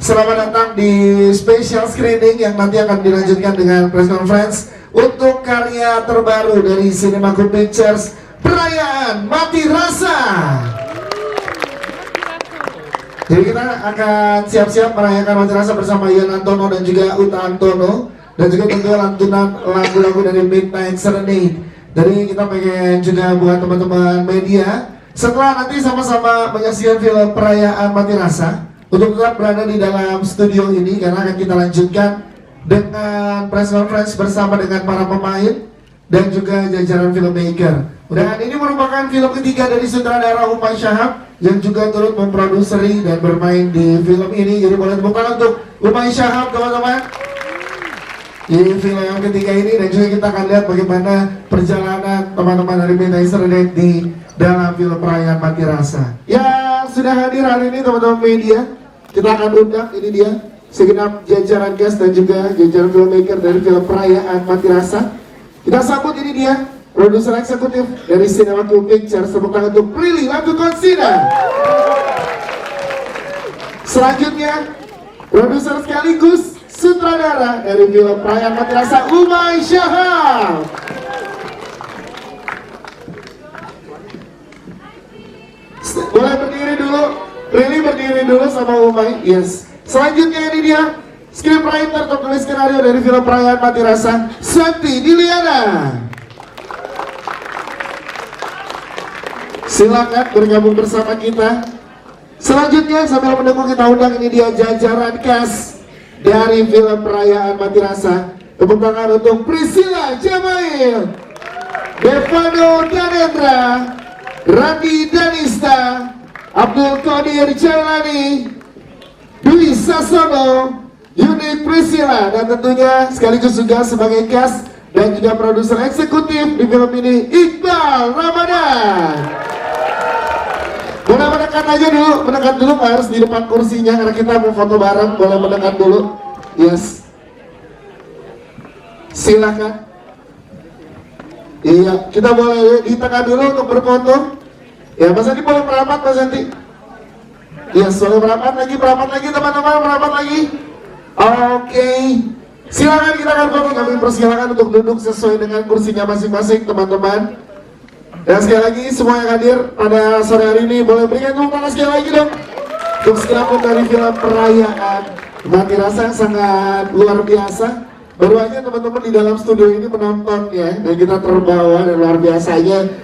Selamat datang di special screening yang nanti akan dilanjutkan dengan press conference untuk karya terbaru dari Cinemaku Pictures, Perayaan Mati Rasa. Jadi kita akan siap-siap merayakan Mati Rasa bersama Ian Antono dan juga Uta Antono, dan juga tentu lantunan lagu-lagu dari Midnight Serenade. Jadi kita pengen juga buat teman-teman media, setelah nanti sama-sama menyaksikan film Perayaan Mati Rasa, untuk tetap berada di dalam studio ini karena akan kita lanjutkan dengan press conference bersama dengan para pemain dan juga jajaran filmmaker. Dan ini merupakan film ketiga dari sutradara Umay Shahab yang juga turut memproduseri dan bermain di film ini. Jadi boleh tepuk tangan untuk Umay Shahab, teman-teman, di film yang ketiga ini. Dan juga kita akan lihat bagaimana perjalanan teman-teman dari Midnight Serenade di dalam film Perayaan Mati Rasa. Yang sudah hadir hari ini teman-teman media, kita akan undang, ini dia segenap jajaran cast dan juga jajaran filmmaker dari film Perayaan Mati Rasa. Kita sambut, ini dia produser eksekutif dari Cinemaku Pictures, tepuk tangan untuk Prilly Latukonsina. Selanjutnya produser sekaligus sutradara dari film Perayaan Mati Rasa, Umay Shahab. Boleh berdiri dulu, Prilly berdiri dulu sama Umay. Yes. Selanjutnya ini dia scriptwriter atau penulis skenario dari film Perayaan Mati Rasa, Santi Diliana. Silakan bergabung bersama kita. Selanjutnya sambil menunggu kita undang, ini dia jajaran cast dari film Perayaan Mati Rasa. Tepuk tangan untuk Priscilla Jamail, Devano Danendra, Randi Danista, Abdul Qadir Jailani, Dwi Sasono, Yuni Priscilla, dan tentunya sekaligus juga sebagai cast dan juga produser eksekutif di film ini, Iqbal Ramadan. Boleh mendekat aja dulu, mendekat dulu, harus di depan kursinya karena kita mau foto bareng. Boleh mendekat dulu. Yes. Silakan. Iya, kita boleh di tengah dulu untuk berfoto. Ya, Mas Andi boleh merapat, Mas Andi. Iya, boleh merapat lagi teman-teman, merapat lagi. Oke. Silakan, kita akan foto. Kami persilakan untuk duduk sesuai dengan kursinya masing-masing, teman-teman. Dan sekali lagi semua yang hadir pada sore hari ini boleh berikan tepuk tangan sekali lagi dong untuk script dari film Perayaan Mati Rasa yang sangat luar biasa. Baru aja teman-teman di dalam studio ini menonton ya, dan kita terbawa dan luar biasanya.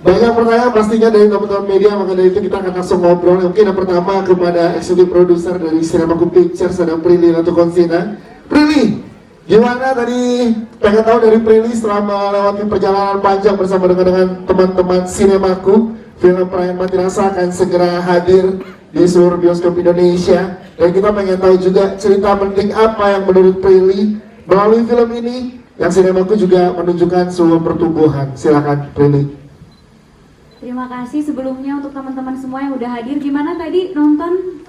Banyak pertanyaan pastinya dari teman-teman media, maka dari itu kita akan langsung ngobrol. Mungkin yang pertama kepada eksekutif produser dari Cinemaku Pictures, ada Prilly Latukonsina. Prilly, gimana tadi pengen tahu dari Prilly setelah melewati perjalanan panjang bersama dengan teman-teman Cinemaku, film Perayaan Mati Rasa akan segera hadir di seluruh bioskop Indonesia. Dan kita pengen tahu juga cerita penting apa yang menurut Prilly melalui film ini, yang Cinemaku juga menunjukkan seluruh pertumbuhan. Silakan Prilly. Terima kasih sebelumnya untuk teman-teman semua yang udah hadir. Gimana tadi nonton?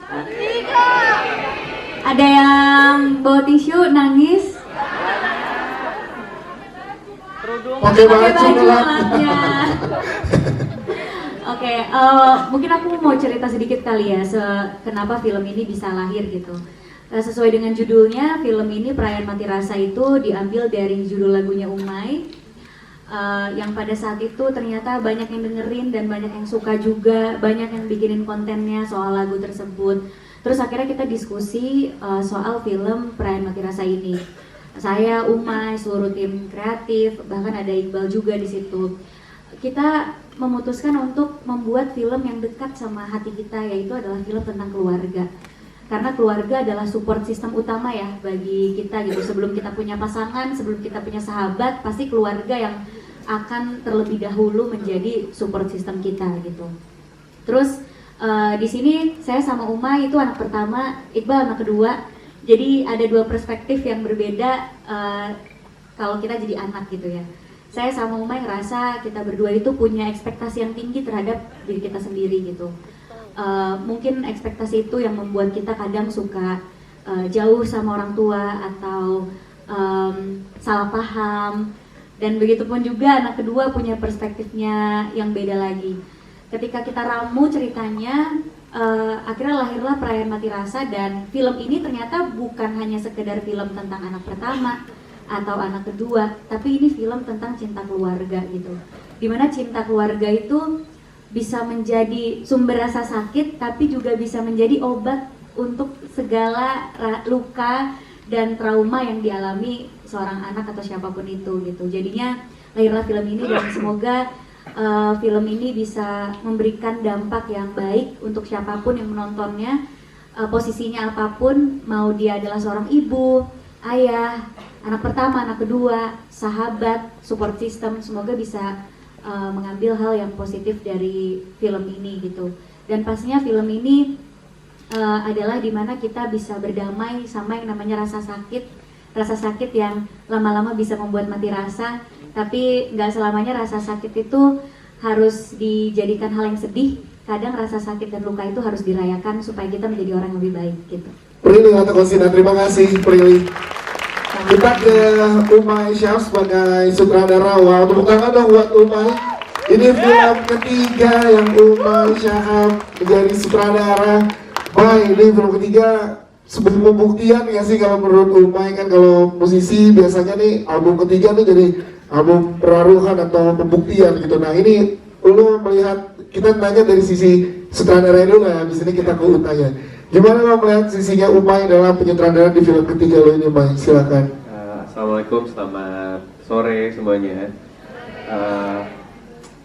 Ada yang bawa tisu, nangis? Pakai baju alatnya. Oke, mungkin aku mau cerita sedikit kali ya, kenapa film ini bisa lahir gitu. Sesuai dengan judulnya, film ini Perayaan Mati Rasa itu diambil dari judul lagunya Umay. Yang pada saat itu ternyata banyak yang dengerin dan banyak yang suka juga, banyak yang bikinin kontennya soal lagu tersebut. Terus akhirnya kita diskusi soal film Perayaan Mati Rasa ini. Saya, Umay, seluruh tim kreatif, bahkan ada Iqbal juga di situ. Kita memutuskan untuk membuat film yang dekat sama hati kita, yaitu adalah film tentang keluarga. Karena keluarga adalah support system utama ya bagi kita gitu. Sebelum kita punya pasangan, sebelum kita punya sahabat, pasti keluarga yang akan terlebih dahulu menjadi support system kita gitu. Terus di sini saya sama Umay itu anak pertama, Iqbal anak kedua. Jadi ada dua perspektif yang berbeda kalau kita jadi anak gitu ya. Saya sama Umay ngerasa kita berdua itu punya ekspektasi yang tinggi terhadap diri kita sendiri gitu. Mungkin ekspektasi itu yang membuat kita kadang suka jauh sama orang tua atau salah paham, dan begitupun juga anak kedua punya perspektifnya yang beda lagi. Ketika kita ramu ceritanya, akhirnya lahirlah Perayaan Mati Rasa, dan film ini ternyata bukan hanya sekedar film tentang anak pertama atau anak kedua, tapi ini film tentang cinta keluarga gitu. Dimana cinta keluarga itu bisa menjadi sumber rasa sakit, tapi juga bisa menjadi obat untuk segala luka dan trauma yang dialami seorang anak atau siapapun itu gitu. Jadinya lahirlah film ini, dan semoga film ini bisa memberikan dampak yang baik untuk siapapun yang menontonnya, posisinya apapun, mau dia adalah seorang ibu, ayah, anak pertama, anak kedua, sahabat, support system, semoga bisa mengambil hal yang positif dari film ini gitu. Dan pastinya film ini adalah dimana kita bisa berdamai sama yang namanya rasa sakit yang lama-lama bisa membuat mati rasa. Tapi nggak selamanya rasa sakit itu harus dijadikan hal yang sedih. Kadang rasa sakit dan luka itu harus dirayakan supaya kita menjadi orang yang lebih baik gitu. Prilly atau Konsina, terima kasih Prilly. Kita ke Umay Syaf sebagai sutradara. Wow, tepuk tangan dong buat Umay. Ini film ketiga yang Umay Syaf menjadi sutradara. May, ini film ketiga sebuah pembuktian ya sih kalau menurut Umay. Kan kalau musisi biasanya nih album ketiga nih jadi album peraruhan atau pembuktian gitu. Nah ini lu melihat, kita nanya dari sisi sutradara dulu ya, habis ini kita ke Utaya. Gimana lo melihat sisinya Umay dalam penyutradaran di film ketiga lo ini, May? Silakan. Assalamualaikum, selamat sore semuanya.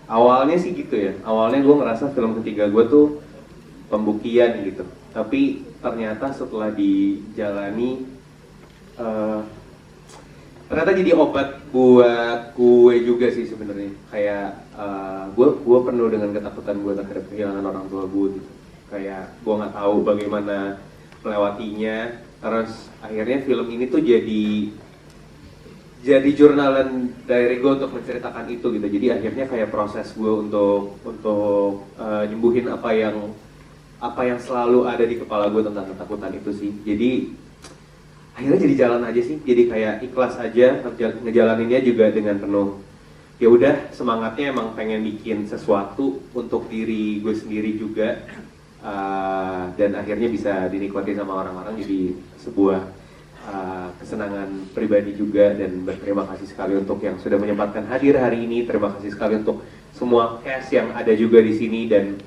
Awalnya sih gitu ya, awalnya gue ngerasa film ketiga gue tuh pembuktian gitu. Tapi ternyata setelah dijalani, ternyata jadi obat buat gue juga sih sebenarnya. Kayak gue penuh dengan ketakutan gue terhadap kehilangan orang tua gue gitu. Kayak gue nggak tahu bagaimana melewatinya. Terus akhirnya film ini tuh jadi jurnalan diary gue untuk menceritakan itu gitu. Jadi akhirnya kayak proses gue untuk nyembuhin apa yang selalu ada di kepala gue tentang ketakutan itu sih. Jadi akhirnya jadi jalan aja sih, jadi kayak ikhlas aja ngejalaninnya juga dengan penuh ya udah semangatnya, emang pengen bikin sesuatu untuk diri gue sendiri juga, dan akhirnya bisa dinikmati sama orang-orang, jadi sebuah kesenangan pribadi juga. Dan berterima kasih sekali untuk yang sudah menyempatkan hadir hari ini. Terima kasih sekali untuk semua cast yang ada juga di sini, dan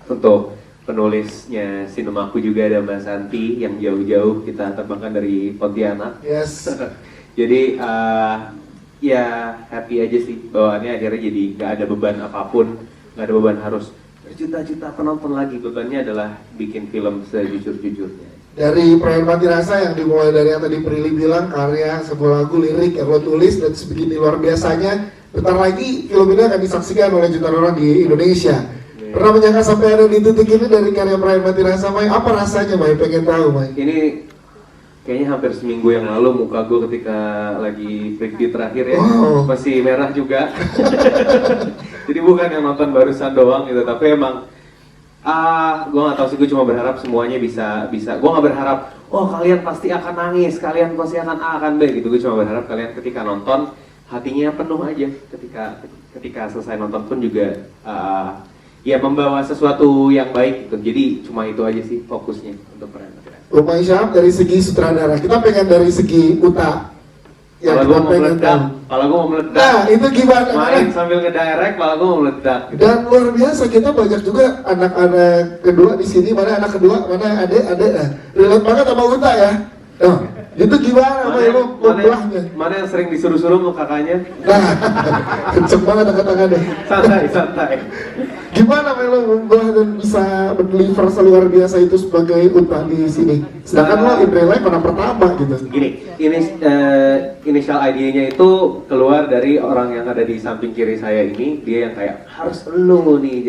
untuk penulisnya Sinemaku juga ada Mbak Santi yang jauh-jauh kita terbangkan dari Pontianak. Yes. Jadi ya happy aja sih bawaannya, akhirnya jadi nggak ada beban apapun, nggak ada beban harus berjuta-juta penonton lagi. Bebannya adalah bikin film sejujur-jujurnya. Dari Perayaan Mati Rasa yang dimulai dari yang tadi Prilly bilang, karya sebuah lagu lirik yang lo tulis dan sebegini luar biasanya. Bentar lagi film ini akan disaksikan oleh jutaan orang di Indonesia. Pernah menyangka sampai ada di titik ini dari karya Perayaan Mati Rasa, May? Apa rasanya, May? Pengen tahu, May? Ini kayaknya hampir seminggu yang lalu muka gue ketika lagi break di terakhir ya, masih merah juga. Jadi bukan yang nonton barusan doang gitu, tapi emang gue nggak tahu sih, gue cuma berharap semuanya bisa. Gue nggak berharap, oh kalian pasti akan nangis, kalian pasti akan A, akan B gitu. Gue cuma berharap kalian ketika nonton hatinya penuh aja. Ketika selesai nonton pun juga ya membawa sesuatu yang baik gitu. Jadi cuma itu aja sih fokusnya untuk Perayaan Mati Rasa. Umay Syaf dari segi sutradara, kita pengen dari segi Uta. Kalau gue mau meledak, Nah, itu gimana? Main sambil ngedirect, kalau gue mau meledak. Dan luar biasa, kita banyak juga anak-anak kedua di sini. Mana anak kedua, mana adik-adik. Nah, relate banget sama Uta ya. Nah, itu gimana Mana yang sering disuruh-suruh sama kakaknya? Nah, kenceng banget tangan-tangannya. Santai. Gimana lo membuat dan bisa mendeliver seluar biasa itu sebagai Uta di sini? Sedangkan lo in real life mana pertama gitu. Gini, initial idenya itu keluar dari orang yang ada di samping kiri saya ini. Dia yang kayak harus lo nih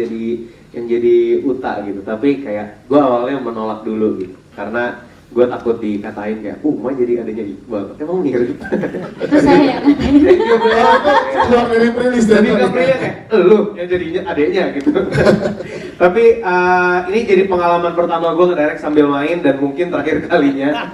jadi Uta gitu. Tapi kayak gue awalnya menolak dulu gitu, karena gue takut dikatain kayak, mah jadi adanya Iqbal, emang mirip. Itu saya yang ngatain. Keluar dari rilis Jadi gak kayak, lu yang jadinya adeknya gitu. Tapi ini jadi pengalaman pertama gue ngedirect sambil main, dan mungkin terakhir kalinya.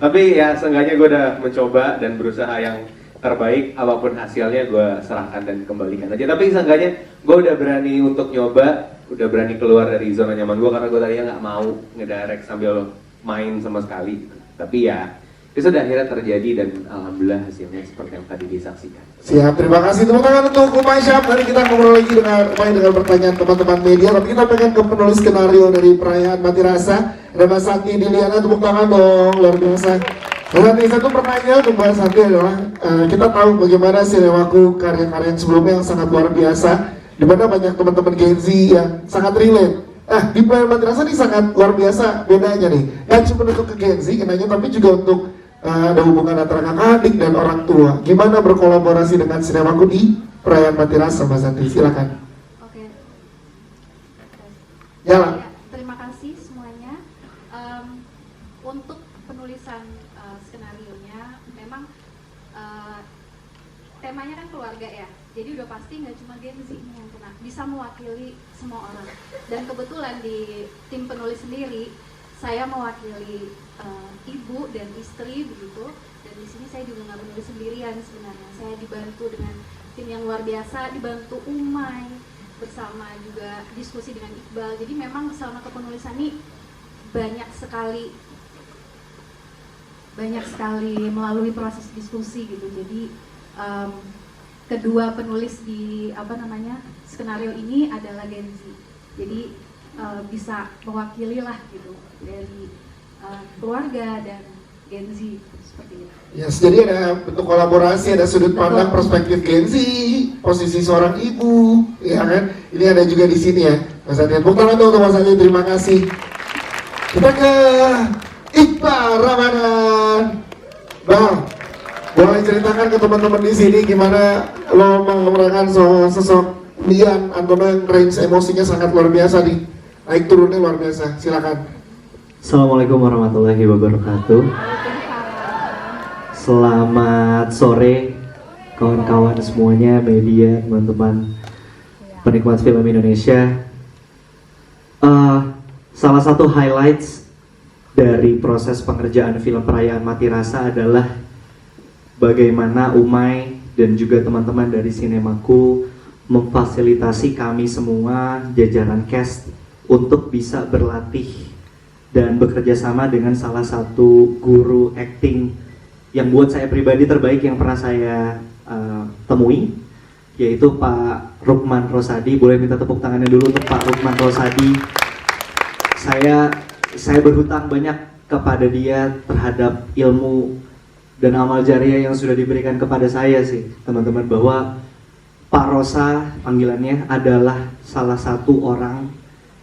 Tapi ya seenggaknya gue udah mencoba dan berusaha yang terbaik. Apapun hasilnya gue serahkan dan kembalikan aja. Tapi seenggaknya gue udah berani untuk nyoba, udah berani keluar dari zona nyaman gue karena gue tadinya nggak mau ngedirect sambil main sama sekali. Tapi ya itu sudah akhirnya terjadi dan alhamdulillah hasilnya seperti yang tadi disaksikan. Siap, terima kasih tepuk tangan untuk Umay Syam. Nanti kita ngobrol lagi dengan Umay dengan pertanyaan teman-teman media. Tapi kita pengen ke penulis skenario dari perayaan Mati Rasa. Ada Mbak Santi Diliana, tepuk tangan dong, luar biasa. Mas Santi, satu pertanyaan untuk Mbak Santi adalah kita tahu bagaimana Sinemaku karya-karya yang sebelumnya yang sangat luar biasa, di mana banyak teman-teman Gen Z yang sangat relate. Di perayaan Mati Rasa ini sangat luar biasa bedanya nih. Gak cuma untuk ke Gen Z kenanya, tapi juga untuk ada hubungan antara kakak adik dan orang tua. Gimana berkolaborasi dengan Sinemaku di perayaan Mati Rasa, Mbak Santi? Silakan. Oke. Jalan. Ya, terima kasih semuanya. Untuk penulisan skenarionya, memang temanya kan keluarga ya. Jadi udah pasti nggak cuma Gen Z nih yang kena, bisa mewakili semua orang. Dan kebetulan di tim penulis sendiri, saya mewakili ibu dan istri begitu. Dan di sini saya juga nggak menulis sendirian sebenarnya. Saya dibantu dengan tim yang luar biasa, dibantu Umay, bersama juga diskusi dengan Iqbal. Jadi memang selama kepenulisan ini banyak sekali melalui proses diskusi gitu. Jadi kedua penulis di skenario ini adalah Gen Z. Jadi bisa mewakili lah gitu dari keluarga dan Gen Z seperti itu. Yes, jadi ada bentuk kolaborasi, ada sudut pandang perspektif Gen Z, posisi seorang ibu, ya kan? Ini ada juga di sini ya, Mas Adi. Tepuk tangan dong untuk Mas Adi, terima kasih. Kita ke Iqbal Ramadan. Bang, boleh ceritakan ke teman-teman di sini gimana lo memerankan sosok Dian Antono yang range emosinya sangat luar biasa nih, naik turunnya luar biasa. Silakan. Assalamualaikum warahmatullahi wabarakatuh. Selamat sore kawan-kawan semuanya, media, teman-teman penikmat film Indonesia. Salah satu highlights dari proses pengerjaan film Perayaan Mati Rasa adalah bagaimana Umay dan juga teman-teman dari Sinemaku memfasilitasi kami semua jajaran cast untuk bisa berlatih dan bekerja sama dengan salah satu guru acting yang buat saya pribadi terbaik yang pernah saya temui, yaitu Pak Rukman Rosadi. Boleh minta tepuk tangannya dulu untuk Pak Rukman Rosadi. Saya berhutang banyak kepada dia terhadap ilmu dan amal jariah yang sudah diberikan kepada saya sih, teman-teman, bahwa Pak Rosa panggilannya adalah salah satu orang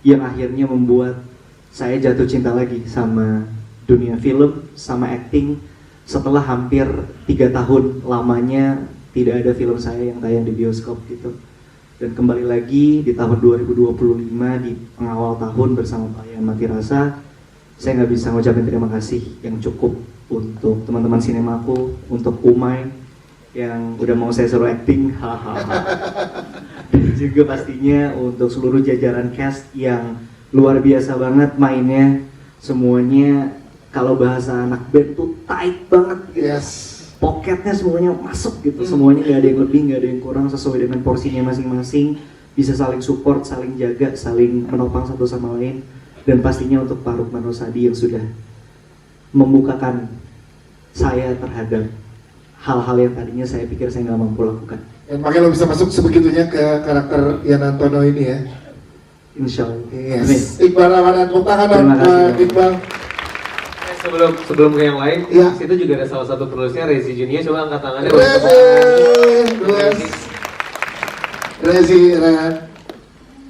yang akhirnya membuat saya jatuh cinta lagi sama dunia film, sama acting setelah hampir 3 tahun lamanya tidak ada film saya yang tayang di bioskop gitu. Dan kembali lagi di tahun 2025 di pengawal tahun bersama Perayaan Mati Rasa, saya nggak bisa ngucapin terima kasih yang cukup untuk teman-teman Sinemaku, untuk Umay yang udah mau saya suruh acting, dan juga pastinya untuk seluruh jajaran cast yang luar biasa banget mainnya. Semuanya kalau bahasa anak band tuh tight banget gitu. Yes. Poketnya semuanya masuk gitu. Semuanya nggak ada yang lebih, nggak ada yang kurang, sesuai dengan porsinya masing-masing. Bisa saling support, saling jaga, saling menopang satu sama lain. Dan pastinya untuk Pak Rukman Rosadi yang sudah membukakan saya terhadap hal-hal yang tadinya saya pikir saya nggak mampu lakukan. Dan makanya lo bisa masuk sebegitunya ke karakter Dian Antono ini ya. Insya Allah. Yes. Iqbal Ramadan, tepuk tangan dong, Iqbal. Sebelum ke yang lain, ya. Situ juga ada salah satu penulisnya, Rezi Junia. Coba angkat tangannya. Rezi,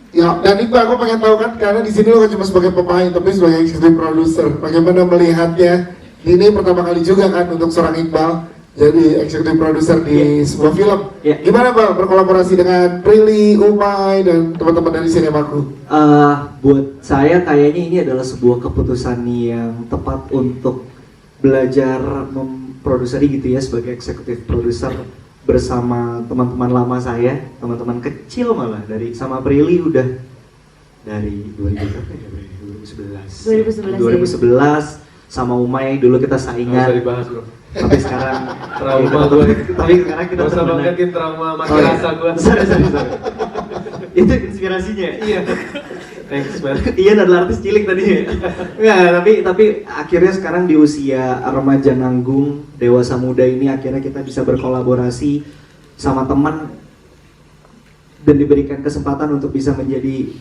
ya, dan Iqbal, aku pengen tahu kan, karena di sini lo kan cuma sebagai pemain, tapi sebagai executive producer, bagaimana melihatnya? Ini pertama kali juga kan untuk seorang Iqbal jadi executive producer di sebuah film. Gimana Pak berkolaborasi dengan Prilly, Umay, dan teman-teman dari Sinemaku? Buat saya kayaknya ini adalah sebuah keputusan yang tepat untuk belajar memproduksi gitu ya, sebagai executive producer bersama teman-teman lama saya, teman-teman kecil malah, dari sama Prilly udah dari 2011 sama Umay dulu kita saingan. Nggak usah dibahas bro. Tapi sekarang trauma gue. Tapi sekarang kita usah bangkitin trauma Mati Rasa gue. Sorry. Itu inspirasinya. Iya. Thanks banget. Ian adalah artis cilik tadi. Enggak, tapi akhirnya sekarang di usia remaja nanggung, dewasa muda ini akhirnya kita bisa berkolaborasi sama teman dan diberikan kesempatan untuk bisa menjadi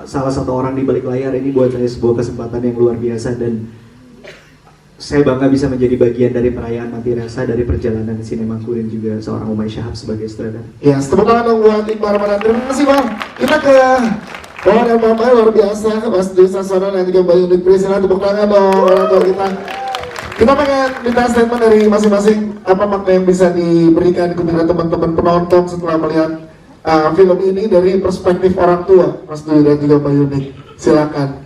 salah satu orang di balik layar. Ini buat saya sebuah kesempatan yang luar biasa dan saya bangga bisa menjadi bagian dari perayaan Mati Rasa dari perjalanan sinemaku dan juga seorang Umay Shahab sebagai sutradara. Ya, tepuk tangan dong buat Iqbal Ramadan. Terima kasih Bang. Kita ke Bang dan Mama luar biasa, Mas Dwi Sasono dan juga Mbak Yunik Priscilla. Tepuk tangan dong orang tua kita. Kita pengen minta statement dari masing-masing apa makna yang bisa diberikan kepada teman-teman penonton setelah melihat film ini dari perspektif orang tua, Mas Dwi dan juga Mbak Yunik. Silakan.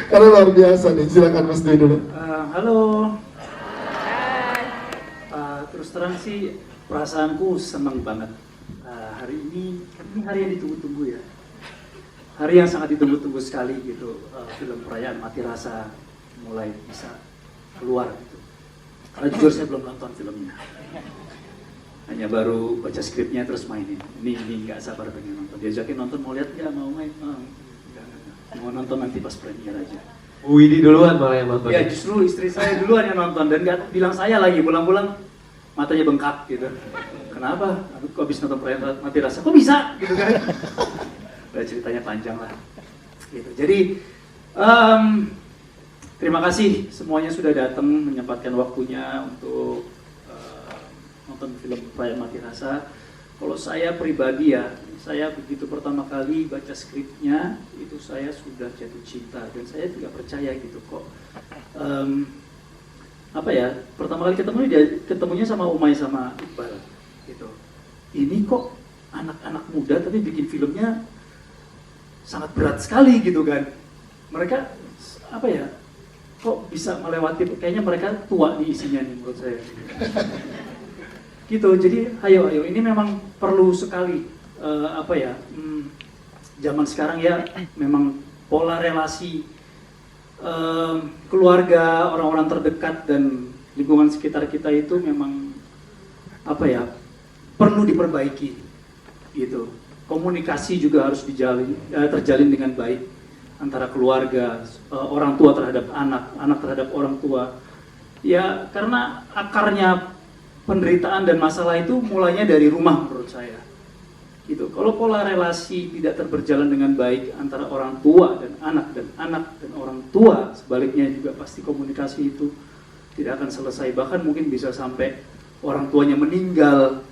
Karena luar biasa nih, silakan Mas Dwi dulu. Halo. Terus terang sih perasaanku senang banget. Hari ini kan ini hari yang ditunggu-tunggu ya. Hari yang sangat ditunggu-tunggu sekali gitu. Film perayaan Mati Rasa mulai bisa keluar gitu. Karena jujur saya belum nonton filmnya. Hanya baru baca skripnya terus mainin. Ini nggak sabar pengen nonton. Diajakin nonton, mau lihat nggak, mau main? Mau nonton nanti pas premier aja. Widi duluan malah yang nonton. Ya justru istri saya duluan yang nonton dan nggak bilang saya lagi, pulang-pulang matanya bengkak gitu. Kenapa? Aku habis nonton perayaan Mati Rasa, kok bisa? Gitu kan? Udah ceritanya panjang lah. Gitu. Jadi terima kasih semuanya sudah datang menyempatkan waktunya untuk nonton film perayaan Mati Rasa. Kalau saya pribadi ya, saya begitu pertama kali baca skripnya itu saya sudah jatuh cinta dan saya tidak percaya gitu kok. Apa ya? Pertama kali ketemunya sama Umay sama Iqbal gitu. Ini kok anak-anak muda tapi bikin filmnya sangat berat sekali gitu kan. Mereka apa ya? Kok bisa melewati, kayaknya mereka tua di isinya nih menurut saya. Gitu, jadi ayo ini memang perlu sekali zaman sekarang ya memang pola relasi keluarga, orang-orang terdekat dan lingkungan sekitar kita itu memang perlu diperbaiki gitu. Komunikasi juga harus terjalin dengan baik antara keluarga, orang tua terhadap anak terhadap orang tua ya, karena akarnya penderitaan dan masalah itu mulainya dari rumah menurut saya gitu. Kalau pola relasi tidak berjalan dengan baik antara orang tua dan anak dan orang tua sebaliknya juga pasti komunikasi itu tidak akan selesai, bahkan mungkin bisa sampai orang tuanya meninggal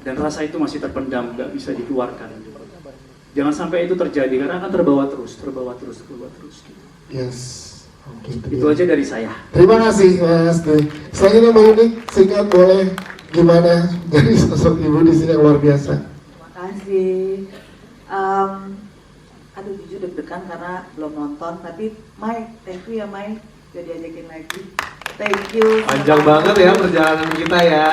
dan rasa itu masih terpendam, nggak bisa dikeluarkan. Jangan sampai itu terjadi karena akan terbawa terus gitu. Yes. Oke, Itu aja dari saya. Terima kasih Mas Dwi. Selanjutnya Mbak Yunik, singkat boleh gimana dari sosok ibu di sini yang luar biasa. Terima kasih. Aduh jujur deg-degan karena belum nonton, tapi Mai, thank you ya Mai, udah diajakin lagi. Thank you. Panjang banget ya perjalanan kita ya.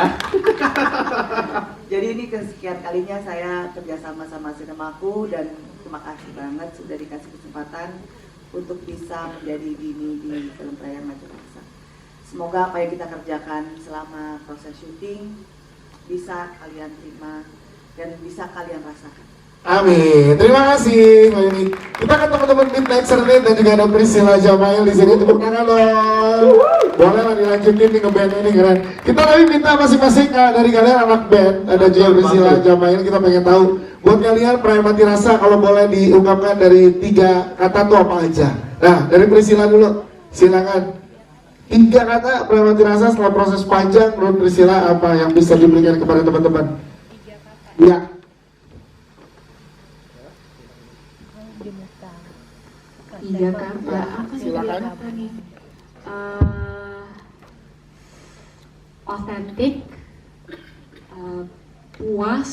Jadi ini kesekian kalinya saya kerjasama sama Sinemaku dan terima kasih banget sudah dikasih kesempatan untuk bisa menjadi Dini di film perayaan Mati Rasa. Semoga apa yang kita kerjakan selama proses syuting bisa kalian terima dan bisa kalian rasakan. Amin. Terima kasih Mbak Yunik. Kita kan teman-teman Midnight Serenade dan juga ada Priscilla Jamail di sini. Tepuk tangan dong. Boleh lah dilanjutin nih nge-band ini keren. Kita tadi minta masing-masing dari kalian anak band. Ada juga Priscilla Jamail. Kita pengen tahu buat kalian perayaan Mati Rasa kalau boleh diungkapkan dari 3 kata tuh apa aja. Nah dari Priscilla dulu. Silakan. 3 kata perayaan Mati Rasa setelah proses panjang menurut Priscilla apa yang bisa diberikan kepada teman-teman? Ya. Tiga kata, apa sih tiga Silakan. kata nih? Authentic, puas,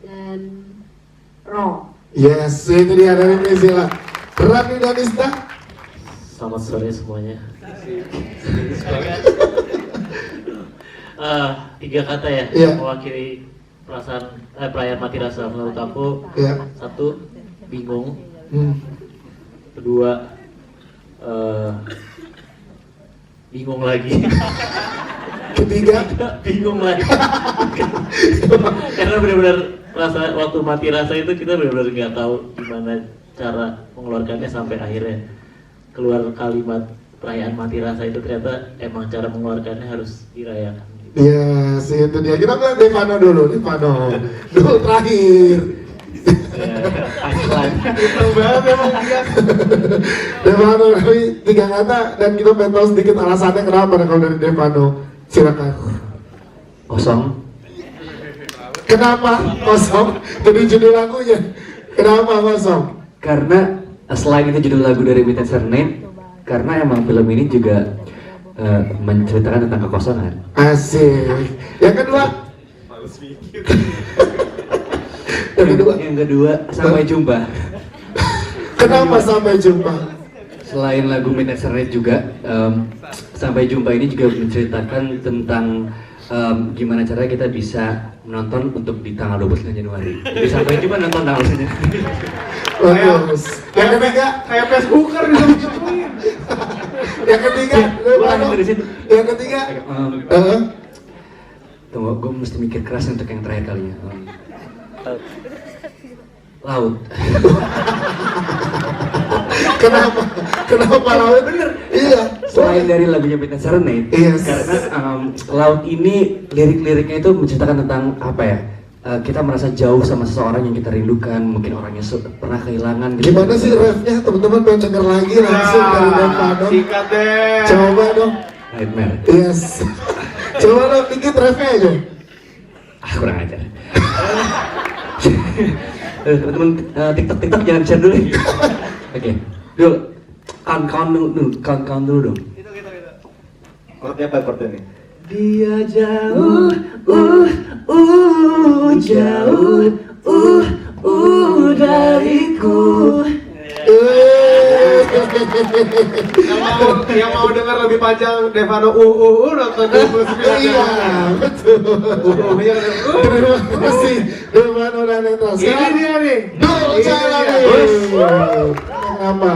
dan raw. Yes, itu dia dari Priscilla. Rani Danista. Selamat sore semuanya. 3 kata ya, Iya. yang mewakili perayaan Mati Rasa menurut aku. Iya. 1, bingung. Hmm. 2, bingung lagi. 3. Bingung lagi. Karena benar-benar waktu mati rasa itu kita benar-benar nggak tahu gimana cara mengeluarkannya sampai akhirnya keluar kalimat perayaan mati rasa itu ternyata emang cara mengeluarkannya harus dirayakan. Yes, itu dia. Kita ke Devano dulu, Devano. Dulu terakhir. Itu banget emang dia. Devano, tapi 3 kata dan kita pengen tahu sedikit alasannya kenapa kalau dari Devano. Silakan. Kosong. Kenapa kosong? Jadi judul lagunya. Kenapa kosong? Karena selain itu judul lagu dari Midnight Serenade, karena emang film ini juga menceritakan tentang kekosongan. Asik. Yang kedua? Yang kedua, sampai jumpa. Kenapa sampai jumpa? Selain lagu Midnight Serenade juga, sampai jumpa ini juga menceritakan tentang gimana caranya kita bisa menonton untuk di tanggal 29 Januari. Jadi sampai jumpa nonton tanggal 29 Januari. Bagus. Yang ketiga? Kayak Facebooker disebut-sebutin. Yang ketiga? Ulang dari situ. Yang ketiga? Tunggu, gue mesti mikir keras untuk yang terakhir kalinya. Laut. Kenapa? Kenapa laut? Bener. Iya. Selain dari lagunya Midnight Serenade, Yes. karena laut ini lirik-liriknya itu menceritakan tentang apa ya? Kita merasa jauh sama seseorang yang kita rindukan, mungkin orangnya pernah kehilangan. Gitu. Gimana sih refnya? Teman-teman pengen denger lagi langsung dari Devano. Sikat deh. Coba dong. Nightmare. Yes. Coba dong dikit refnya aja. Kurang ajar. Teman-teman TikTok jangan share dulu. Oke. Dul, count dulu dong. Chordnya apa chordnya nih? Dia jauh, jauh dariku. Yang mau dengar lebih panjang Devano nonton 29. Iya, betul. Terima kasih Devano dan Netra. Ini dia nih. Dul Jalani. Nama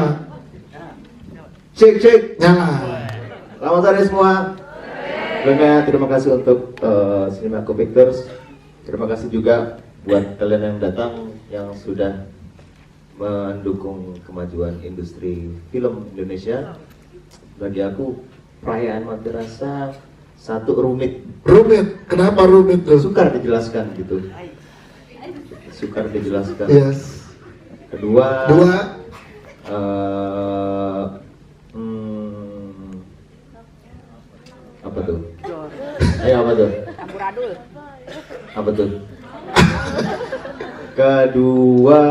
Cek. nyala. Selamat sore semua. Sebelumnya terima kasih untuk Cinemaco Pictures. Terima kasih juga buat kalian yang datang yang sudah mendukung kemajuan industri film Indonesia. Bagi aku perayaan Mati Rasa satu rumit, Kenapa rumit tuh? sukar dijelaskan gitu. Sukar dijelaskan. Yes. Kedua, Dua. apa tuh? Ayo apa tuh? Apa tuh? Kedua,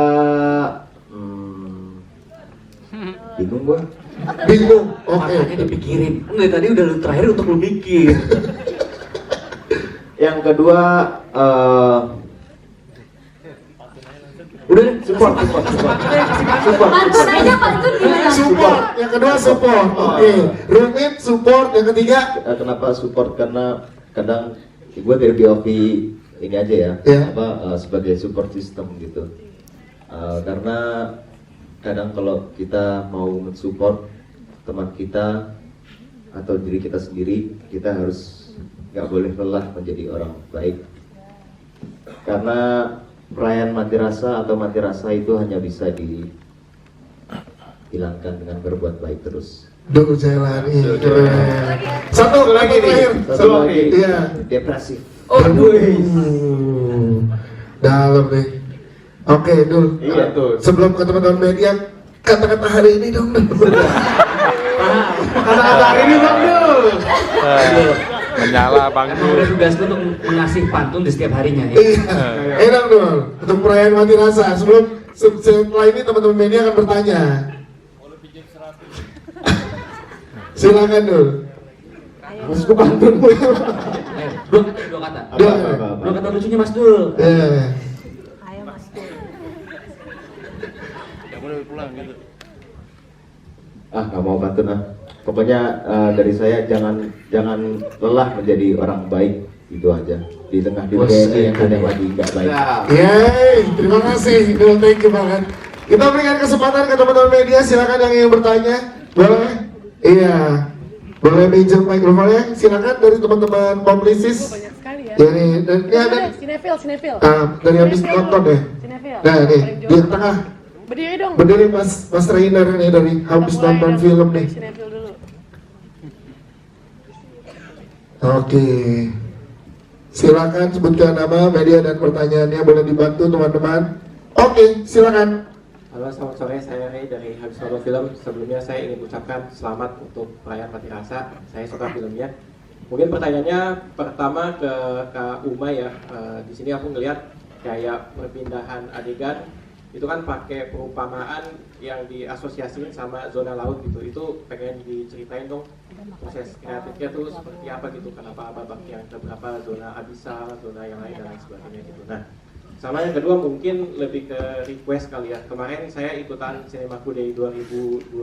bingung gua. Bingung. Oke. Makanya dipikirin. Dari tadi udah lu terakhir untuk lu mikir. Yang kedua, Udah support. Pantun aja, pantun gimana? Support. Yang kedua support. Oke. Rumit support. Yang ketiga. Kenapa support? Karena kadang gue dari POV ini aja ya, Iya. sebagai support system gitu. Karena kadang kalau kita mau mensupport teman kita atau diri kita sendiri, kita harus nggak boleh lelah menjadi orang baik. Karena perayaan Mati Rasa atau Mati Rasa itu hanya bisa dihilangkan dengan berbuat baik terus. Dul Jalani. Satu lagi nih. Satu lagi, Iya. depresif. Dalam nih. Oke, Dul. Iya tuh. Sebelum ke teman-teman media, kata-kata hari ini dong. Kata-kata hari ini Bang Dul. Menyala Bang Karena Dul. udah tugas lu untuk mengasih pantun di setiap harinya ya. Iya. Enak Dul. Untuk perayaan Mati Rasa. Setelah ini teman-teman media akan bertanya. Silakan Dul. Terus gue pantun. Dua kata. Apa? Dua kata lucunya Mas Dul. Nggak mau pantun ah. Pokoknya dari saya jangan lelah menjadi orang baik, itu aja. Di tengah dunia ini yang ada lagi nggak baik. Yeay, terima kasih Dul, thank you banget. Kita berikan kesempatan ke teman-teman media, silakan yang ingin bertanya. Boleh? Iya. Boleh pinjam mikrofonnya? Silakan dari teman-teman publisis. Dari dari habis nonton ya. Nah nih di tengah. Berdiri dong. Berdiri Mas Rainer nih dari habis nonton film nih. Oke. Silakan sebutkan nama, media dan pertanyaannya, boleh dibantu teman-teman. Oke, silakan. Halo, selamat sore. Saya Ray dari Habis Nonton Film. Sebelumnya saya ingin ucapkan selamat untuk perayaan Mati Rasa. Saya suka filmnya. Mungkin pertanyaannya pertama ke Kak Uma ya. Di sini aku ngelihat kayak perpindahan adegan itu kan pakai perumpamaan yang diasosiasiin sama zona laut gitu. Itu pengen diceritain dong proses kreatifnya tuh seperti apa gitu. Kenapa babak yang beberapa zona abisal, zona yang lain dan lain sebagainya gitu. Nah, sama yang kedua mungkin lebih ke request kali ya. Kemarin saya ikutan Cinemaku Day 2025,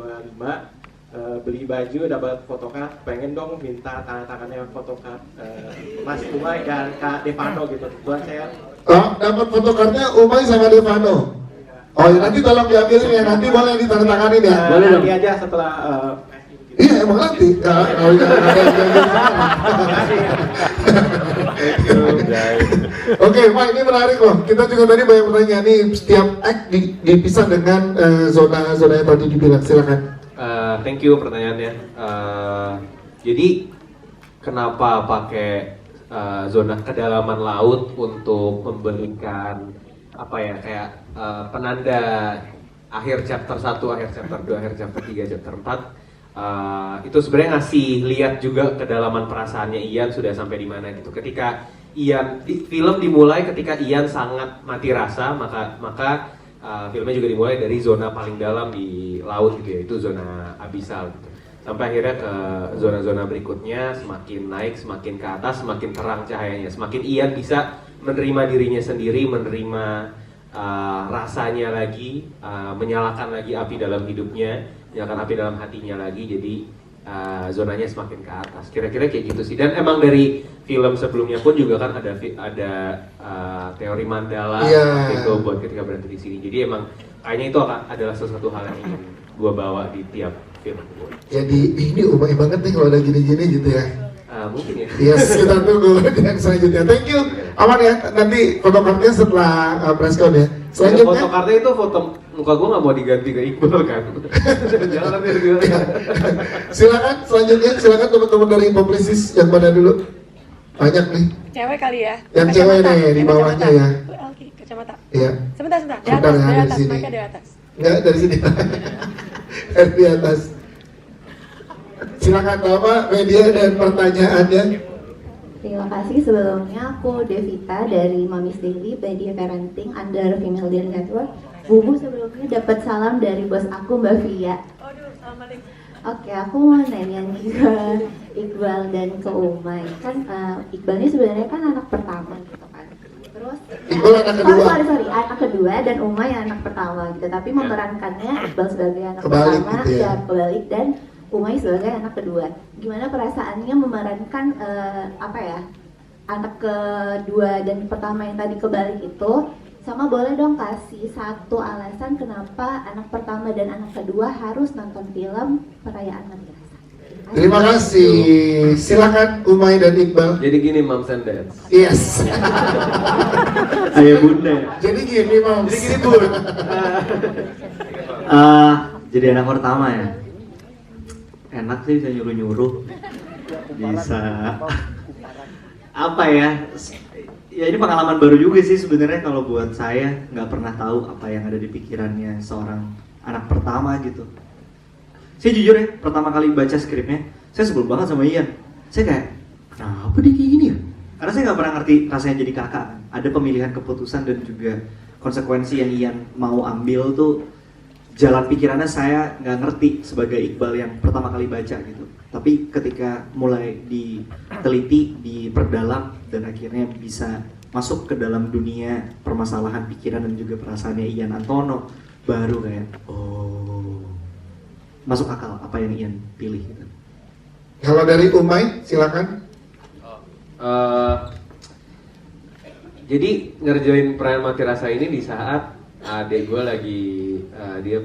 beli baju dapat photocard, pengen dong minta tangan-tangannya photocard Mas Umay dan Kak Devano gitu. Buat saya Dapat photocardnya Umay sama Devano. Oh ya, nanti tolong diambilin ya, nanti boleh ditandatanganin ya. boleh nanti aja setelah Iya emang nanti. Kalau jangan ada yang Oke, Pak, ini menarik loh. Kita juga tadi banyak pertanyaan nih. Setiap act dipisah dengan zona-zona yang tadi dibilang. Silakan. Thank you pertanyaannya. Jadi kenapa pakai zona kedalaman laut untuk memberikan apa ya kayak penanda akhir chapter 1, akhir chapter 2, akhir chapter 3, chapter 4. Itu sebenarnya ngasih lihat juga kedalaman perasaannya Ian sudah sampai di mana gitu. Ketika Ian film dimulai ketika Ian sangat mati rasa, maka filmnya juga dimulai dari zona paling dalam di laut gitu ya, itu zona abisal gitu. Sampai akhirnya ke zona-zona berikutnya, semakin naik, semakin ke atas, semakin terang cahayanya, semakin Ian bisa menerima dirinya sendiri, menerima rasanya lagi, menyalakan lagi api dalam hidupnya, menyalakan api dalam hatinya lagi, jadi zonanya semakin ke atas. Kira-kira kayak gitu sih. Dan emang dari film sebelumnya pun juga kan ada teori mandala gitu buat ketika berhenti di sini. Jadi emang kayaknya itu adalah sesuatu hal yang ingin gua bawa di tiap film. Jadi ini umai banget nih kalau ada gini-gini gitu ya. Mungkin ya. Yes, kita tunggu yang selanjutnya. Thank you. Aman ya, nanti fotokartnya setelah press con ya. Selanjutnya. Fotokartnya itu foto muka gue nggak mau diganti ke Iqbal kan. Jangan Silakan selanjutnya, silakan teman-teman dari publisis yang mana dulu. Banyak nih. Cewek kali ya. Yang cewek nih di bawahnya ya. Oke, kacamata. Iya. Sebentar. Di atas, mereka di atas. Enggak, dari sini. Di atas. Silakan nama, media dan pertanyaannya. Terima kasih. Sebelumnya aku Devita dari Mommy's Daily Media Parenting under Female Deal Network. Bubu sebelumnya dapat salam dari bos aku Mbak Via. Oke, aku mau nanya nih ke Iqbal dan ke Umay. Kan Iqbal ini sebenarnya kan anak pertama gitu kan. Terus Iqbal anak kedua. Sorry, anak kedua dan Umay anak pertama gitu. Tapi memerankannya Iqbal sebagai anak kebalik pertama gitu ya. dan kebalik dan Umay sebagai anak kedua. Gimana perasaannya memerankan anak kedua dan pertama yang tadi kebalik itu? Sama boleh dong kasih satu alasan kenapa anak pertama dan anak kedua harus nonton film Perayaan Mati Rasa. Terima kasih. Silakan Umay dan Iqbal. Jadi gini Moms and Dads. Yes. Ayah bunda. Jadi gini Moms. Jadi gini Bun. Jadi anak pertama ya. Enak sih bisa nyuruh-nyuruh. Bisa apa ya? Ya ini pengalaman baru juga sih sebenarnya kalau buat saya, nggak pernah tahu apa yang ada di pikirannya seorang anak pertama gitu. Saya jujur ya, pertama kali baca skripnya, saya sebel banget sama Ian. Saya kayak, kenapa dia kayak gini ya? Karena saya nggak pernah ngerti rasanya jadi kakak. Ada pemilihan keputusan dan juga konsekuensi yang Ian mau ambil tuh, jalan pikirannya saya nggak ngerti sebagai Iqbal yang pertama kali baca gitu. Tapi ketika mulai diteliti, diperdalam, dan akhirnya bisa masuk ke dalam dunia permasalahan pikiran dan juga perasaannya Ian Antono, baru kayak, oh, masuk akal apa yang Ian pilih gitu. Kalau dari Umay, silakan. Jadi ngerjain Perayaan Mati Rasa ini di saat adik gue lagi dia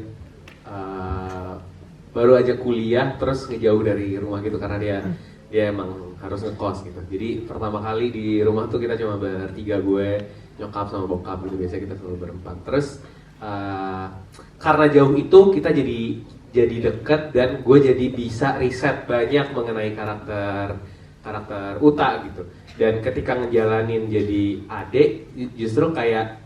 baru aja kuliah terus ngejauh dari rumah gitu karena dia dia emang harus ngekos gitu. Jadi pertama kali di rumah tuh kita cuma bertiga, gue, nyokap sama bokap gitu, biasanya kita selalu berempat. Terus karena jauh itu kita jadi deket dan gue jadi bisa riset banyak mengenai karakter Uta gitu. Dan ketika ngejalanin jadi adik, justru kayak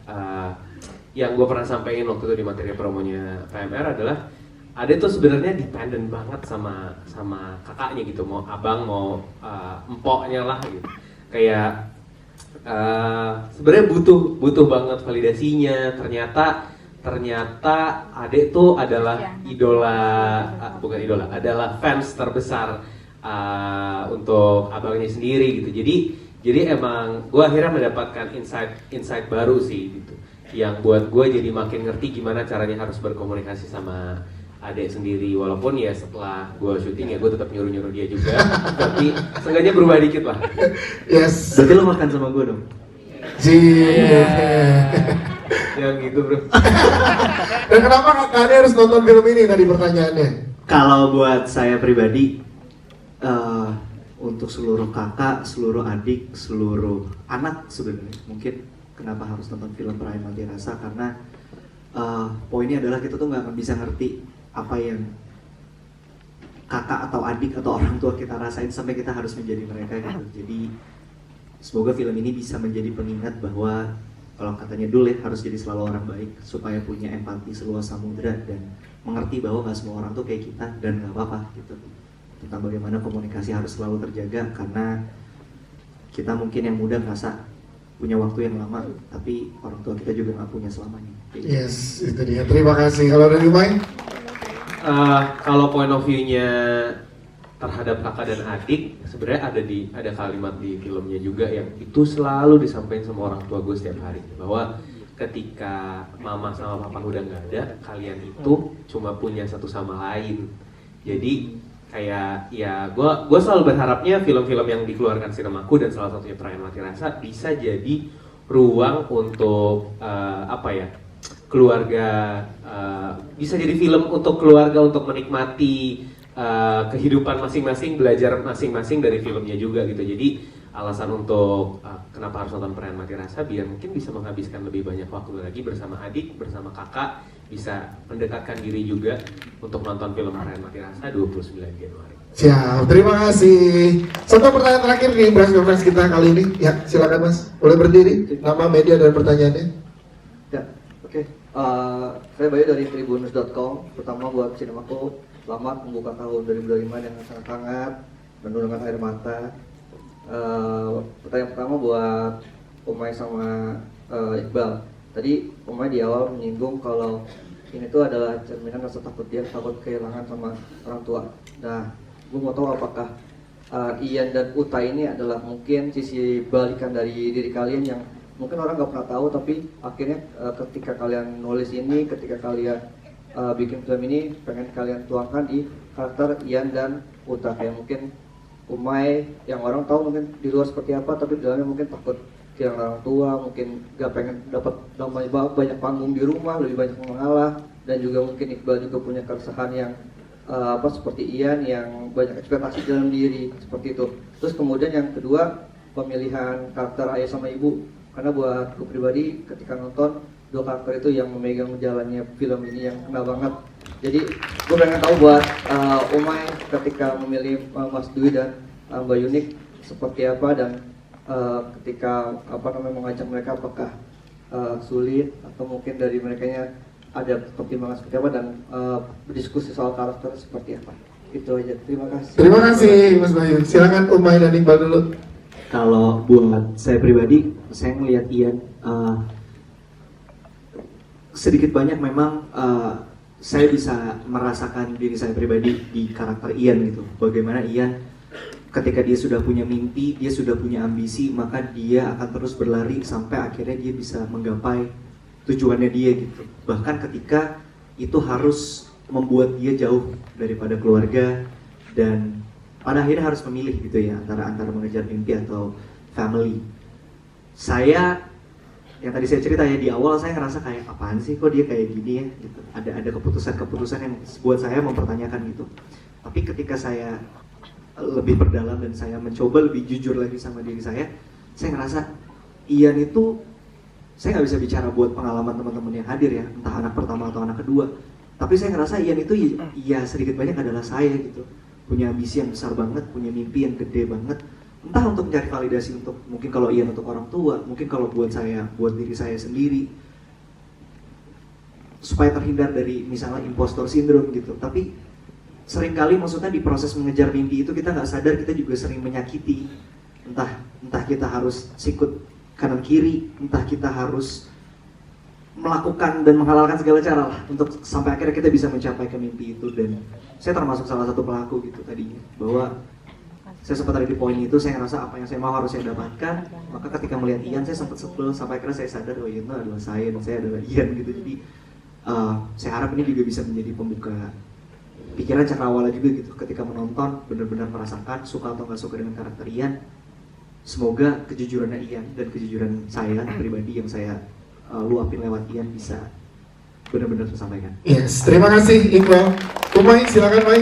yang gue pernah sampaikan waktu itu di materi promonya PMR adalah Ade tuh sebenarnya dependent banget sama kakaknya gitu, mau abang mau empoknya lah gitu. Kayak sebenarnya butuh banget validasinya. Ternyata Ade tuh adalah adalah fans terbesar untuk abangnya sendiri gitu. Jadi emang gue akhirnya mendapatkan insight baru sih gitu, yang buat gue jadi makin ngerti gimana caranya harus berkomunikasi sama adek sendiri. Walaupun ya setelah gue syuting ya gue tetap nyuruh dia juga, tapi seenggaknya berubah dikit lah. Yes. Berarti lo makan sama gue dong? Yang gitu bro. Dan kenapa kakaknya harus nonton film ini tadi pertanyaannya? Kalau buat saya pribadi, untuk seluruh kakak, seluruh adik, seluruh anak sebenarnya, mungkin kenapa harus nonton film Perayaan Mati Rasa, karena poinnya adalah kita tuh nggak akan bisa ngerti apa yang kakak atau adik atau orang tua kita rasain sampai kita harus menjadi mereka gitu. Jadi semoga film ini bisa menjadi pengingat bahwa kalau katanya Dul ya, harus jadi selalu orang baik supaya punya empati seluas samudra dan mengerti bahwa nggak semua orang tuh kayak kita dan nggak apa-apa gitu. Tentang bagaimana komunikasi harus selalu terjaga, karena kita mungkin yang muda merasa punya waktu yang lama, tapi orang tua kita juga nggak punya selamanya. Yes, itu dia. Terima kasih. Kalau dari Mai? Kalau point of view-nya terhadap kakak dan adik, sebenarnya ada kalimat di filmnya juga yang itu selalu disampaikan sama orang tua gue setiap hari, bahwa ketika mama sama papa udah nggak ada, kalian itu cuma punya satu sama lain. Jadi kayak ya gue selalu berharapnya film-film yang dikeluarkan Sinemaku dan salah satunya Perayaan Mati Rasa bisa jadi ruang untuk keluarga, bisa jadi film untuk keluarga untuk menikmati kehidupan masing-masing, belajar masing-masing dari filmnya juga gitu. Jadi alasan untuk kenapa harus nonton Perayaan Mati Rasa, biar mungkin bisa menghabiskan lebih banyak waktu lagi bersama adik, bersama kakak, bisa mendekatkan diri juga untuk nonton film Perayaan Mati Rasa 29 Januari. Siap, terima kasih. Satu pertanyaan terakhir nih press conference kita kali ini. Ya, silakan Mas. Boleh berdiri, nama, media, dan pertanyaannya. Ya, oke. Saya Bayu dari tribunnews.com. Pertama buat Sinemaku, selamat membuka tahun 2025 dengan sangat hangat, penuh dengan air mata. Pertanyaan pertama buat Umay sama Iqbal. Tadi Umay di awal menyinggung kalau ini tuh adalah cerminan rasa takut dia, takut kehilangan sama orang tua. Nah, gue mau tahu apakah Ian dan Uta ini adalah mungkin sisi balikan dari diri kalian yang mungkin orang nggak pernah tahu, tapi akhirnya ketika kalian nulis ini, ketika kalian bikin film ini, pengen kalian tuangkan di karakter Ian dan Uta. Kayak mungkin Umay yang orang tahu mungkin di luar seperti apa, tapi di dalamnya mungkin takut kehilangan orang tua, mungkin gak pengen dapat banyak panggung di rumah, lebih banyak mengalah, dan juga mungkin Iqbal juga punya keresahan yang seperti Ian yang banyak ekspektasi dalam diri seperti itu. Terus kemudian yang kedua, pemilihan karakter ayah sama ibu, karena buat gue pribadi ketika nonton dua karakter itu yang memegang jalannya film ini yang kena banget. Jadi gue pengen tahu buat Umay ketika memilih Mas Dwi dan Mbak Yunik seperti apa, dan ketika mengajak mereka apakah sulit atau mungkin dari merekanya ada pertimbangan seperti apa, dan berdiskusi soal karakter seperti apa. Itu aja. Terima kasih. Terima kasih Mas Bayu. Silakan Umay dan Iqbal dulu. Kalau buat saya pribadi, saya melihat Ian sedikit banyak memang saya bisa merasakan diri saya pribadi di karakter Ian gitu. Bagaimana Ian ketika dia sudah punya mimpi, dia sudah punya ambisi, maka dia akan terus berlari sampai akhirnya dia bisa menggapai tujuannya dia gitu. Bahkan ketika itu harus membuat dia jauh daripada keluarga dan pada akhirnya harus memilih gitu ya, antara mengejar mimpi atau family. Saya yang tadi saya cerita ya, di awal saya ngerasa kayak apaan sih kok dia kayak gini ya gitu. Ada keputusan yang buat saya mempertanyakan gitu. Tapi ketika saya lebih perdalam dan saya mencoba lebih jujur lagi sama diri saya ngerasa Ian itu, saya nggak bisa bicara buat pengalaman teman-teman yang hadir ya, entah anak pertama atau anak kedua, tapi saya ngerasa Ian itu ya sedikit banyak adalah saya gitu, punya ambisi yang besar banget, punya mimpi yang gede banget, entah untuk mencari validasi untuk, mungkin kalau Ian untuk orang tua, mungkin kalau buat saya, buat diri saya sendiri, supaya terhindar dari misalnya impostor syndrome gitu. Tapi seringkali maksudnya di proses mengejar mimpi itu kita nggak sadar kita juga sering menyakiti, entah kita harus sikut kanan kiri, entah kita harus melakukan dan menghalalkan segala cara lah untuk sampai akhirnya kita bisa mencapai ke mimpi itu. Dan saya termasuk salah satu pelaku gitu tadinya, bahwa saya sempat ada di poin itu, saya ngerasa apa yang saya mau harus saya dapatkan. Maka ketika melihat Ian saya sempat sebel, sampai akhirnya saya sadar, oh Ian itu adalah saya dan saya adalah Ian gitu. Jadi saya harap ini juga bisa menjadi pembuka pikiran cakrawala juga gitu, ketika menonton benar-benar merasakan suka atau nggak suka dengan karakter Ian. Semoga kejujurannya Ian dan kejujuran saya pribadi yang saya luapin lewat Ian bisa benar-benar tersampaikan. Yes, terima kasih Iqbal. Umay, silakan Umay.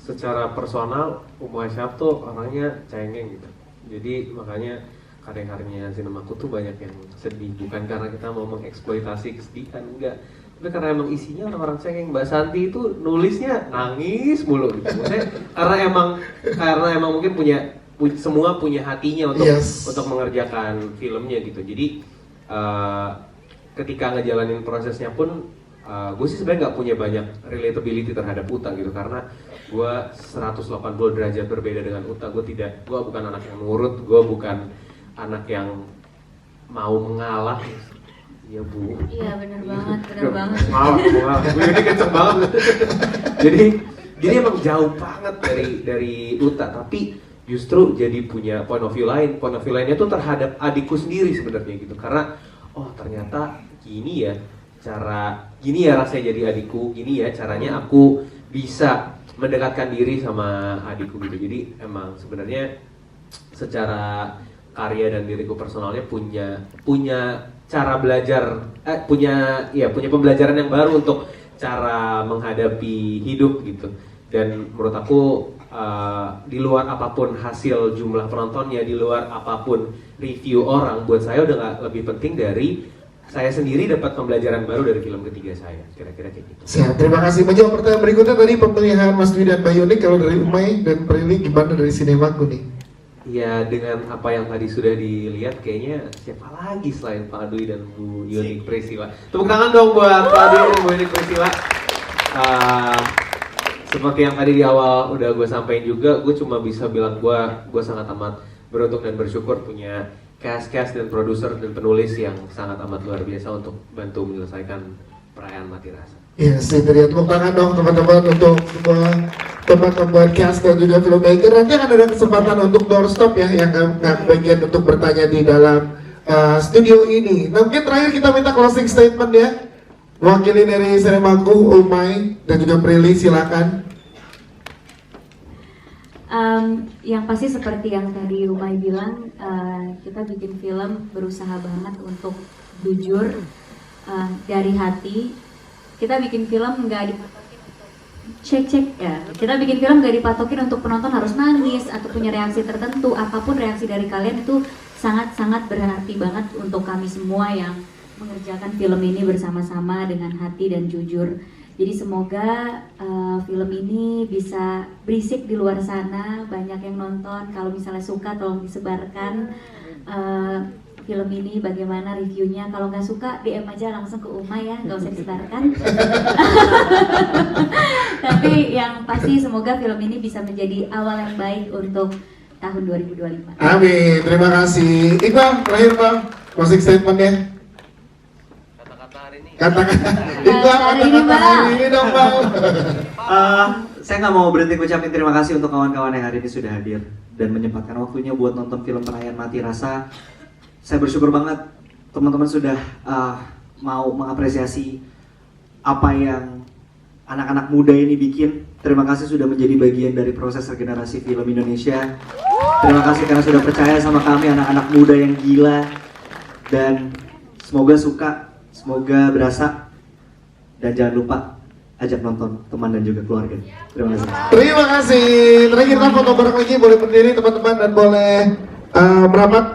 Secara personal, Umay Syaf tuh orangnya cengeng gitu. Jadi makanya karya-karyanya Sinemaku tuh banyak yang sedih, bukan karena kita mau mengeksploitasi kesedihan, enggak. Tapi karena emang isinya orang-orang cengeng. Mbak Santi itu nulisnya nangis mulu gitu. Maksudnya karena emang mungkin semua punya hatinya untuk mengerjakan filmnya gitu. Jadi ketika ngejalanin prosesnya pun gue sih sebenarnya nggak punya banyak relatability terhadap Uta gitu, karena gue 180 derajat berbeda dengan Uta. Gue bukan anak yang nurut, gue bukan anak yang mau mengalah. Iya Bu. Iya benar banget. Malah, ini kenceng banget. jadi emang jauh banget dari Uta, tapi justru jadi punya point of view lain. Point of view lainnya tuh terhadap adikku sendiri sebenarnya gitu, karena oh ternyata gini ya rasanya jadi adikku, gini ya caranya aku bisa mendekatkan diri sama adikku gitu. Jadi emang sebenarnya secara karya dan diriku personalnya punya cara belajar, punya pembelajaran yang baru untuk cara menghadapi hidup gitu. Dan menurut aku di luar apapun hasil jumlah penontonnya, di luar apapun review orang, buat saya udah gak lebih penting dari saya sendiri dapat pembelajaran baru dari film ketiga saya, kira-kira kayak gitu. Siap, terima kasih. Menjawab pertanyaan berikutnya tadi pemilihan Mas Dwi dan Mbak Yunik, kalau dari Umay dan Prilly gimana dari Sinemaku nih? Ya dengan apa yang tadi sudah dilihat, kayaknya siapa lagi selain Pak Dwi dan Bu Yunik Priscilla. Tepuk tangan dong buat Pak Dwi dan Bu Yunik Priscilla. Seperti yang tadi di awal udah gue sampaikan juga, gue cuma bisa bilang gue sangat amat beruntung dan bersyukur punya cast dan produser dan penulis yang sangat amat luar biasa untuk bantu menyelesaikan Perayaan Mati Rasa. Yes, itu dia. Tepuk tangan dong teman-teman untuk semua teman-teman cast dan juga filmmaker. Nanti akan ada kesempatan untuk doorstop ya, yang bagian untuk bertanya di dalam studio ini. Nah, mungkin terakhir kita minta closing statement ya. Mewakili dari Sinemaku, Umay dan juga Prilly, silakan. Yang pasti seperti yang tadi Umay bilang, kita bikin film berusaha banget untuk jujur dari hati. Kita bikin film nggak dipatokin, kita bikin film nggak dipatokin untuk penonton harus nangis atau punya reaksi tertentu. Apapun reaksi dari kalian itu sangat-sangat berarti banget untuk kami semua yang mengerjakan film ini bersama-sama dengan hati dan jujur. Jadi semoga film ini bisa berisik di luar sana, banyak yang nonton. Kalau misalnya suka tolong disebarkan film ini, bagaimana reviewnya. Kalau nggak suka DM aja langsung ke Umay ya, nggak usah disebarkan. Tapi yang pasti semoga film ini bisa menjadi awal yang baik untuk tahun 2025. Amin, terima kasih. Iqbal, terakhir Bang, closing statement-nya. Kata-kata hari ini dong Bang. Saya nggak mau berhenti ucapin terima kasih untuk kawan-kawan yang hari ini sudah hadir dan menyempatkan waktunya buat nonton film Perayaan Mati Rasa. Saya bersyukur banget teman-teman sudah mau mengapresiasi apa yang anak-anak muda ini bikin. Terima kasih sudah menjadi bagian dari proses regenerasi film Indonesia. Terima kasih karena sudah percaya sama kami, anak-anak muda yang gila. Dan semoga suka, semoga berasa. Dan jangan lupa ajak nonton teman dan juga keluarga. Terima kasih. Terima kasih. Terakhir kita foto bareng lagi, boleh berdiri teman-teman dan boleh merapat.